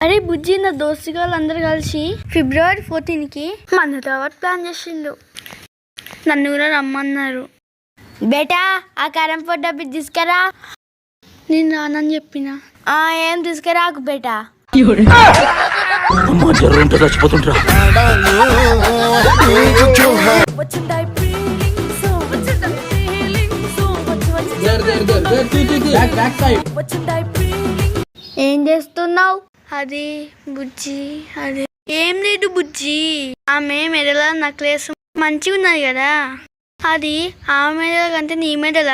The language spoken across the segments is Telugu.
అరే బుజ్జి, నా దోస్తు గారు అందరు కలిసి February 14కి మనతో ప్లాన్ చేసిండు. నన్ను కూడా రమ్మన్నారు. బేటా ఆ కారం పొడి డబ్బి తీసుకురా. నేను రానని చెప్పిన. ఏం తీసుకురాకు బేటా. ఏం చేస్తున్నావు? అది బుజ్జి, అది ఏం లేదు బుజ్జి. ఆమె మెడల నెక్లెస్ మంచిగా ఉన్నది కదా, అది ఆమె మెడల కంటే నీ మెడల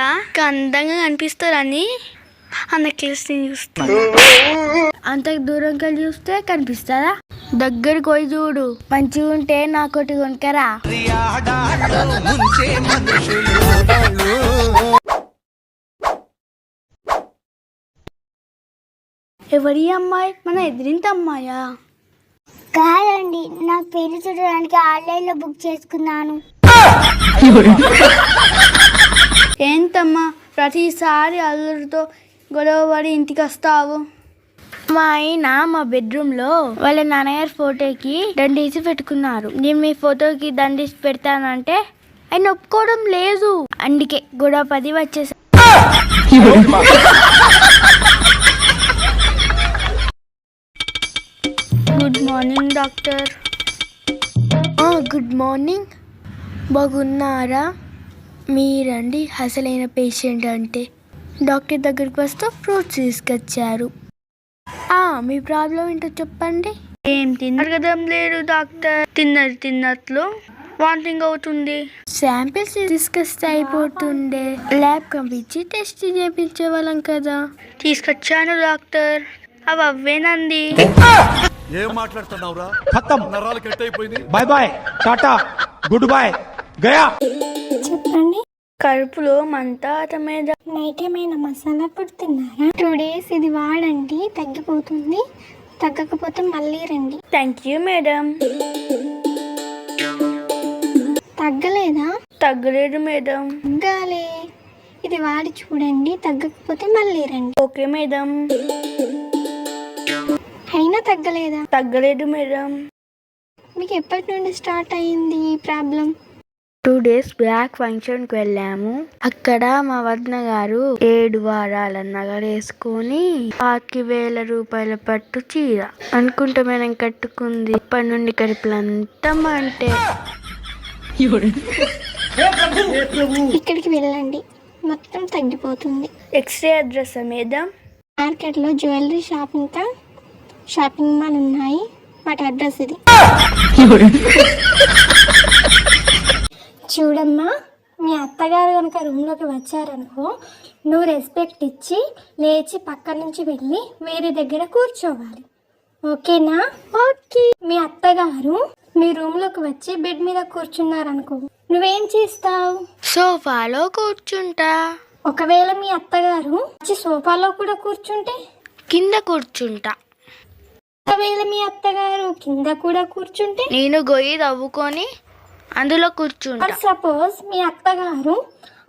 అందంగా కనిపిస్తారని ఆ నెక్లెస్ చూస్తాను. అంత దూరం కలిసి చూస్తే కనిపిస్తుందా? దగ్గరికి పోయి చూడు, మంచిగా ఉంటే నాకోటి కొనుకరా. ఎవరి అమ్మాయి? మన ఎదిరింటి అమ్మాయా? కాదండి, నా పేరు చూడడానికి ఆన్లైన్లో బుక్ చేసుకున్నాను. ఏంటమ్మా ప్రతిసారి అల్లుడితో గొడవ పడి ఇంటికి వస్తావు? మా ఆయన మా బెడ్రూమ్లో వాళ్ళ నాన్నగారి ఫోటోకి దండేసి పెట్టుకున్నారు. నేను మీ ఫోటోకి దండేసి పెడతానంటే ఆయన ఒప్పుకోవడం లేదు. అందుకే గొడవ పది వచ్చేసా. Good morning doctor. Good morning. బాగున్నారా? మీరండి అసలైన పేషెంట్ అంటే. డాక్టర్ దగ్గరికి వస్తే ఫ్రూట్స్ తీసుకొచ్చారు. మీ ప్రాబ్లం ఏంటో చెప్పండి. ఏం తినగడం లేదు డాక్టర్. తిన్నట్లు వాంటింగ్ అవుతుంది. శాంపిల్స్ తీసుకొస్తే అయిపోతుండే. ల్యాబ్ పంపించి టెస్ట్ చేయించే వాళ్ళం కదా. తీసుకొచ్చాను డాక్టర్. అవి అవ్వేనండి. ఏం మాట్లాడుతున్నావురా? నరాలు కట్ అయిపోయింది. Bye bye, tata, good boy, గయా. చెప్పండి. కడుపులో మంట మీద నైట్ ఏమైనా మసాలా పొడి తిన్నారా? 2 days ఇది వాడండి, తగ్గిపోతుంది. తగ్గకపోతే మళ్ళీ రండి. Thank you madam. తగ్గలేదా? తగ్గలేదు మేడం. తగ్గాలి. ఇది వాడి చూడండి, తగ్గకపోతే మళ్ళీ రండి. Okay madam. అయినా తగ్గలేదా? తగ్గలేదు మేడం. మీకు ఎప్పటి నుండి స్టార్ట్ అయ్యింది ఈ ప్రాబ్లం? 2 days బ్యాక్ ఫంక్షన్కి వెళ్ళాము. అక్కడ మా వదిన గారు 7 వారాల నగలు వేసుకొని 5,000 రూపాయల పట్టు చీర అనుకుంటా మనం కట్టుకుంది. అప్పటి నుండి కడుపులంతా అంటే ఇక్కడికి వెళ్ళండి, మొత్తం తగ్గిపోతుంది. X-ray address madam? మార్కెట్లో జ్యువెలరీ షాపింగ్ మాల్ ఉన్నాయి, వాటి అడ్రస్ ఇది. చూడమ్మా, మీ అత్తగారు కనుక రూమ్లోకి వచ్చారనుకో, నువ్వు రెస్పెక్ట్ ఇచ్చి లేచి పక్క నుంచి వెళ్ళి వేరే దగ్గర కూర్చోవాలి. ఓకేనా? ఓకే. మీ అత్తగారు మీ రూమ్లోకి వచ్చి బెడ్ మీద కూర్చున్నారనుకో, నువ్వేం చేస్తావు? సోఫాలో కూర్చుంటా. ఒకవేళ మీ అత్తగారు వచ్చి సోఫాలో కూడా కూర్చుంటే? కింద కూర్చుంటా. ఒకవేళ మీ అత్తగారు కింద కూడా కూర్చుంటే? నేను గొయ్యి తవ్వుకొని అందులో కూర్చుంటా. సపోజ్ మీ అత్తగారు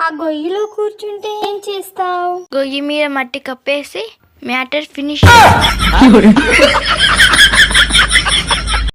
ఆ గొయ్యిలో కూర్చుంటే ఏం చేస్తావు? గొయ్యి మీద మట్టి కప్పేసి మ్యాటర్ ఫినిష్.